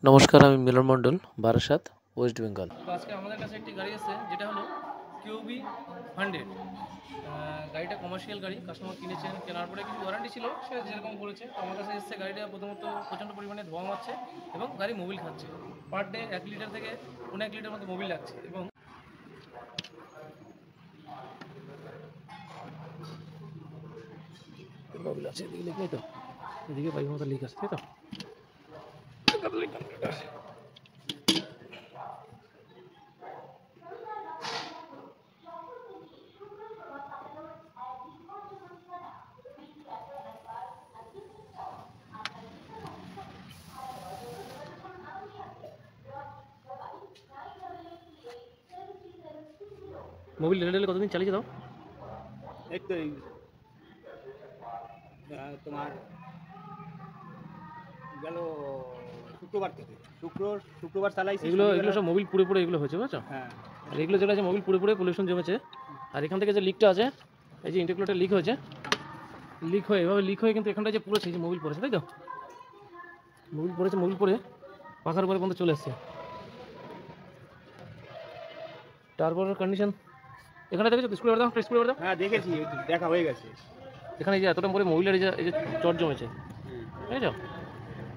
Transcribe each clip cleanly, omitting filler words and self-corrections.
নমস্কার, আমি মিলন মণ্ডল, বারাসাত, ওয়েস্ট বেঙ্গল। তো আজকে আমাদের কাছে একটি গাড়ি আছে যেটা হলো কিউবি 100। গাড়িটা কমার্শিয়াল গাড়ি, কাস্টমার কিনেছেন, কেনার পরে কিছু ওয়ারেন্টি ছিল, সে যেরকম করেছে। তো আমার কাছে এসছে গাড়িটা প্রথমত প্রচণ্ড পরিমাণে ধোঁয়া মারছে এবং গাড়ি মোবিল খাচ্ছে। পার ডে 1 লিটার থেকে 1.5 লিটার মতো মোবিল লাগছে এবং মোবিল আছে। এদিকে লিক নেই তো, এদিকে পাইপ মতো লিক আছে, তাই তো। মোবিল ঢেলে ঢেলে কতদিন চালিয়ে দাও? এই তো তোমার গেল শুক্রবার থেকে শুক্রবার চালাইছি। এগুলো সব মোবিল পুড়ে পুড়ে এগুলো হয়েছে, বুঝছো? হ্যাঁ, আর এগুলো যেটা আছে মোবিল পুড়ে পুড়ে পলিউশন জমেছে। আর এখান থেকে যে লিকটা আছে, এই যে ইন্টারকুলারটা লিক হয়েছে, এভাবে লিক হয়ে কিন্তু এখানটা যে পুড়েছে, এই যে মোবিল পড়েছে, তাই তো। মোবিল পড়ে পাখার উপরে পর্যন্ত চলে এসছে। টার্বোর কন্ডিশন এখানে দেখেছো? স্ক্রু করে দাও, স্ক্রু করে দাও। হ্যাঁ দেখেছি, দেখা হয়ে গেছে। এখানে এই যে এতটা করে মোবিলের এই যে চট জমেছে, বুঝেছো?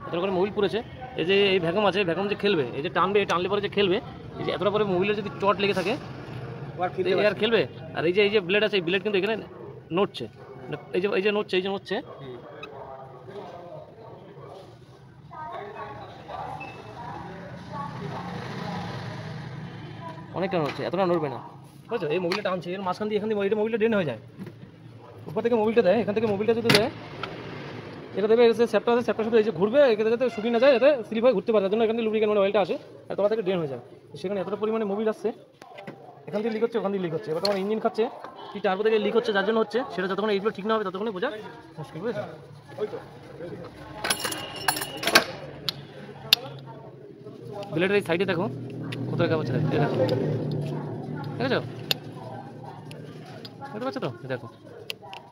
এতটা করে মোবিল পুড়েছে। এই যে এই ভ্যাকুম আছে, ভ্যাকুম যে খেলবে, এই যে টানলে পরে যে খেলবে, এই যে এতটা পরে মোবিলের যদি চট লেগে থাকে আর খেলবে। আর এই যে ব্লেড আছে, এই ব্লেড কিন্তু এখানে নড়ছে, এই যে নড়ছে। অনেকটা নড়ছে, এতটা নড়বে না, বুঝছো? এই মোবিলটা টানছে, এর মাঝখান দিয়ে এখান দিয়ে মোবিলটা ড্রেন হয়ে যায়। উপর থেকে মোবিলটা দেয়, এখান থেকে মোবিলটা যদি দেয়, এটা দেবে স্যাপটা আছে, স্যাপটা শুধু এই যে ঘুরবে, এখানে যাতে শুকিয়ে না যায়, যাতে স্লিপ হয়ে ঘুরতে পারে, তার জন্য এখানে লুব্রিকেন্ট অয়েলটা আসে, আর তোমার থেকে ড্রেন হয়ে যায়। সেখানে এতটা পরিমাণে মোবিল আসছে, এখান থেকে লিক হচ্ছে, ওখান থেকে লিক হচ্ছে। এবার তোমার ইঞ্জিন খাচ্ছে, কি টার্বো থেকে লিক হচ্ছে, যার জন্য হচ্ছে। সেটা যতক্ষণ এইগুলো ঠিক না হবে ততক্ষণই বোঝা মুশকিল, বুঝেছো? ব্লেডের এই সাইডে দেখো কত টাকা পাচ্ছে, দেখো, দেখেছো? দেখতে পাচ্ছ তো? দেখো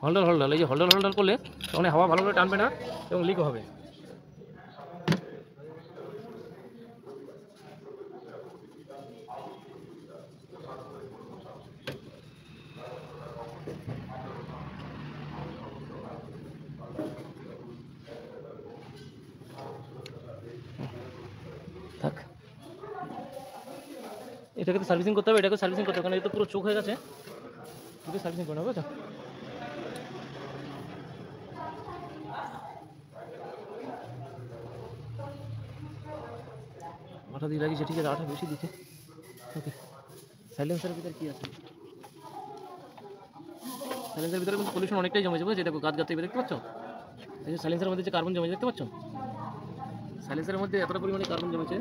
হোল্ডার, এই যে হোল্ডার করলে তখন হাওয়া ভালো করে টানবে না এবং লিকও হবে। থাক, এটাকে তো সার্ভিসিং করতে হবে, কারণ এটা তো পুরো চোখ হয়ে গেছে, এটাকে সার্ভিসিং করতে হবে, বুঝছো? আঠা দিয়ে লাগিয়েছে, ঠিক আছে, আঠা বেশি দিচ্ছে। ওকে, সাইলেন্সারের ভিতরে কী আছে? সাইলেন্সারের ভিতরে কিন্তু পলিউশন অনেকটাই জমেছে, বুঝেছো? দেখো গাছ দেখতে পাচ্ছ? এই যে সাইলেন্সারের মধ্যে যে কার্বন জমেছে, দেখতে পাচ্ছ? সাইলেন্সারের মধ্যে এতটা পরিমাণে কার্বন জমেছে,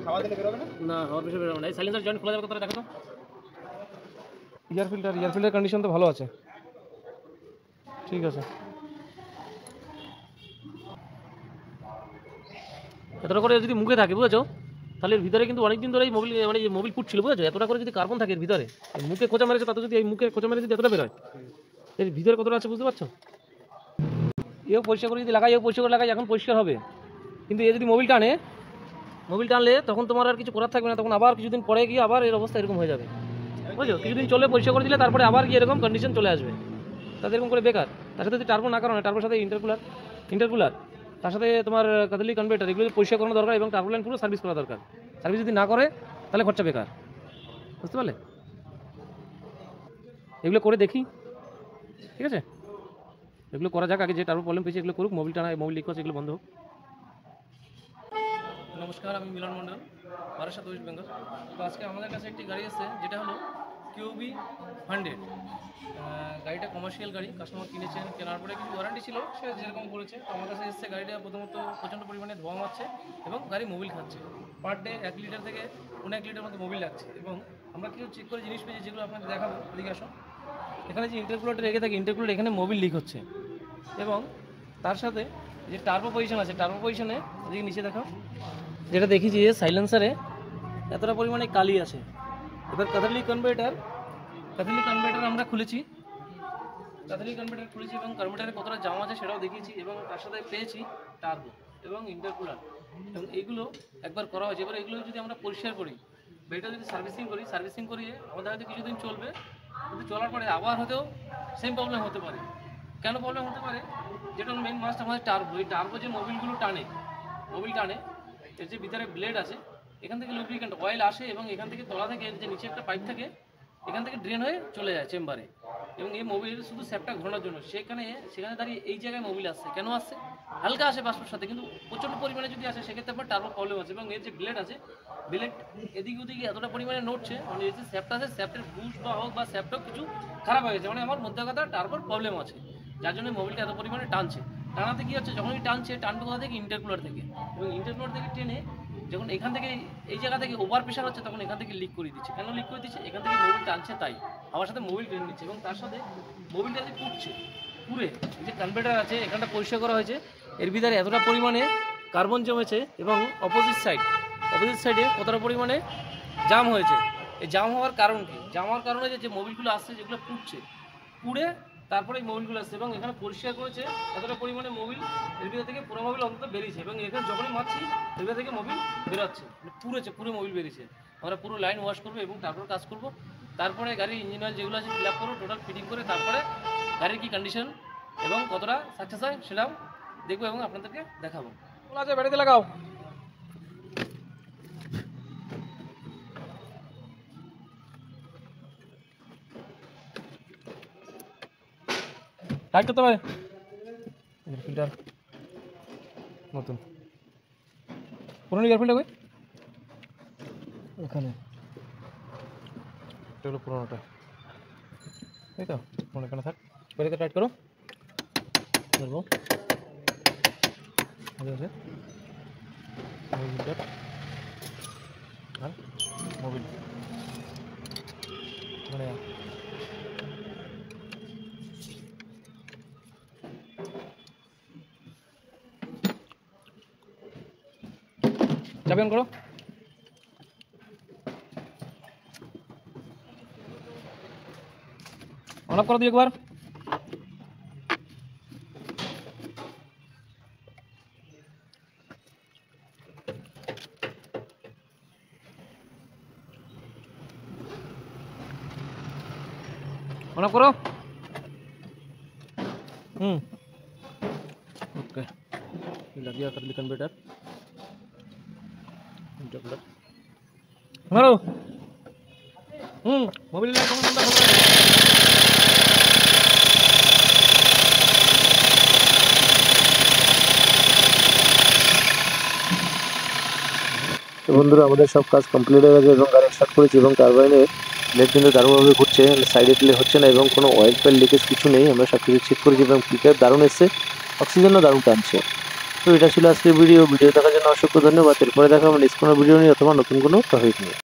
হাওয়া দিলে বেরোবে না। না হাওয়ার প্রেশার বেরোবে না। এই সাইলেন্সার জয়েন্ট খোলা যাবে কতটা, দেখো তো। এয়ার ফিল্টার কন্ডিশন তো ভালো আছে, ঠিক আছে। এতটা করে যদি মুখে থাকে, বুঝেছো, তাহলে এর ভিতরে কিন্তু অনেকদিন ধরে এই মোবিল পুড়ছিল, বুঝেছো? এতটা করে যদি কার্বন থাকে এর ভিতরে, মুখে খোঁচা মেরেছে, তাতে যদি এই মুখে খোঁচা মেরে যদি এতটা বেরোয়, এর ভিতরে কতটা আছে বুঝতে পারছো? এও পরিষ্কার করে যদি লাগাই, এখন পরিষ্কার হবে। কিন্তু এ যদি মোবিল টানলে তখন তোমার আর কিছু করার থাকবে না, তখন আবার কিছুদিন পরে গিয়ে আবার এর অবস্থা এরকম হয়ে যাবে, বুঝছো? কিছুদিন চলে পরিষ্কার করে দিলে তারপরে আবার গিয়ে এরকম কন্ডিশন চলে আসবে, তাদের এরকম করে বেকার। তার সাথে যদি টার্বো না কারণে, টার্বোর সাথে ইন্টারকুলার, তার সাথে তোমার ক্যাটালিটিক কনভার্টার, এগুলো পরিষ্কার করানো দরকার এবং টার্বো লাইন পুরো সার্ভিস করা দরকার। সার্ভিস যদি না করে তাহলে খরচা বেকার, বুঝতে পারলে? এগুলো করে দেখি, ঠিক আছে? এগুলো করা যাক, আগে যে টার্বো প্রবলেম পেয়েছে এগুলো করুক, মোবিল লিক হচ্ছে এগুলো বন্ধ হোক। নমস্কার, আমি মিলন মণ্ডল, বারাসাত, ওয়েস্ট বেঙ্গল। তো আজকে আমাদের কাছে একটি গাড়ি আছে যেটা হলো কিউবি 100। গাড়িটা কমার্শিয়াল গাড়ি, কাস্টমার কিনেছেন, কেনার পরে কিছু ওয়ারেন্টি ছিল, সে যেরকম করেছে। তো আমার কাছে এসছে গাড়িটা প্রথমত প্রচণ্ড পরিমাণে ধোঁয়া মারছে এবং গাড়ি মোবিল খাচ্ছে। পার ডে 1 লিটার থেকে 1.5 লিটার মতো মোবিল লাগছে। এবং আমরা কিছু চেক করে জিনিস পেয়েছি, যেগুলো আপনাকে দেখাবো। এদিকে আসো। এখানে যে ইন্টারকুলারটা রেখে থাকে, ইন্টারকুলার এখানে মোবিল লিক হচ্ছে এবং তার সাথে যে টার্বো পজিশন আছে, টার্বো পজিশনে এদিকে নিচে দেখো, যেটা দেখি যে সাইলেন্সারে এতটা পরিমাণে কালি আছে। এবার ক্যাটালিটিক কনভার্টার আমরা খুলেছি, এবং কার্বোরেটরে কতটা জাম আছে সেটাও দেখিয়েছি, এবং তার সাথে পেয়েছি টার্বো এবং ইন্টারকুলার। এবং এইগুলো একবার করা হয়েছে। এবার এগুলো যদি আমরা পরিষ্কার করি বা এটা যদি সার্ভিসিং করিয়ে আমাদের হয়তো কিছুদিন চলবে, কিন্তু চলার পরে আবার হয়তো সেম প্রবলেম হতে পারে। কেন প্রবলেম হতে পারে? যেটা মেন মাস্ট আমাদের টার্বো, এই টার্বো যে মোবিল টানে এর যে ভিতরে ব্লেড আছে, এখান থেকে লুব্রিকেন্ট অয়েল আসে এবং এখান থেকে তলা থেকে যে নিচে একটা পাইপ থাকে, এখান থেকে ড্রেন হয়ে চলে যায় চেম্বারে। এবং এই মোবিল শুধু স্যাপটা ঘোরানোর জন্য সেখানে দাঁড়িয়ে এই জায়গায় মোবিল আসছে। কেন আসছে? হালকা আসে বাষ্পর সাথে, কিন্তু প্রচণ্ড পরিমাণে যদি আসে সেক্ষেত্রে আপনার টার্বো প্রবলেম আছে। এবং এর যে ব্লেড আছে, ব্লেড এদিক ওদিকে এতটা পরিমাণে নড়ছে, মানে এই যে স্যাপটা আছে স্যাপটের বুশ বা হোক বা স্যাপটাও কিছু খারাপ হয়ে গেছে, মানে আমার মধ্যে কথা টার্বোর প্রবলেম আছে, যার জন্য মোবিলটা এত পরিমাণে টানছে। টানাতে কী হচ্ছে, যখনই টানছে কোথা থেকে ইন্টারকুলার থেকে, এবং ইন্টারকুলার থেকে টেনে যখন এখান থেকে এই জায়গা থেকে ওভার প্রেশার হচ্ছে তখন এখান থেকে লিক করে দিচ্ছে। কেন লিক করে দিচ্ছে? এখান থেকে মোবিল টানছে তাই, আমার সাথে মোবিল টেনে নিচ্ছে এবং তার সাথে মোবিলটা যে পুরে এই যে কনভার্টার আছে এখানটা পরিষ্কার করা হয়েছে, এর ভিতরে এতটা পরিমাণে কার্বন জমেছে এবং অপোজিট সাইডে কতটা পরিমাণে জাম হয়েছে। এই জাম হওয়ার কারণ কি? জাম হওয়ার কারণে যে মোবিলগুলো আসছে যেগুলো পুড়ে তারপরে এই মোবিলগুলো আসছে এবং এখানে পরিষ্কার করেছে এতটা পরিমাণে মোবিল, এর ভিতর থেকে পুরো মোবিল অন্তত বেরিয়েছে এবং এখানে যখনই মারছি এর ভিতর থেকে মোবিল বেরোচ্ছে, পুরো মোবিল বেরিয়েছে। আমরা পুরো লাইন ওয়াশ করবো এবং তারপর কাজ করব। তারপরে গাড়ির ইঞ্জিন অয়েল যেগুলো আছে ফিল আপ করবো, টোটাল ফিটিং করে তারপরে গাড়ির কী কন্ডিশন এবং কতটা সাকসেস হয় সেটাও দেখবো এবং আপনাদেরকে দেখাবো। আছে বাড়িতে লাগাও। টাইট করতে হবে ফিল্টার, নতুন পুরনো এয়ার ফিল্টার এখানে, এটা হলো পুরোনোটা, তাই তো? পুরোনো এখানে থাক, বাড়িতে টাইট করো, ধরবো আছে ফিল্টার আর মোবিল মানে চাবি অন করো। অন অফ করো দিই একবার। অন অফ করো। ओके, लग गया कर कन्वर्टर इंटरकुलर हमारो मोबाइल लाइट कौन बंदा खोल रहा है? তো বন্ধুরা আমাদের সব কাজ কমপ্লিট হয়ে গেছে এবং গাড়ি স্টার্ট করেছি এবং টারবাইনের ব্লেড কিন্তু দারুণভাবে ঘুরছে, সাইডে টেলে হচ্ছে না এবং কোনো অয়েল ফয়েল লিকেজ কিছু নেই। আমরা সব কিছু চেক করেছি এবং পিকআপ দারুণ এসছে, অক্সিজেনও দারুণ টানছে। তো এটা ছিল আজকের ভিডিও দেখার জন্য অসংখ্য ধন্যবাদ। এরপরে দেখা হবে নেক্সট কোনো ভিডিও নিয়ে অথবা নতুন কোনো টপিক নিয়ে।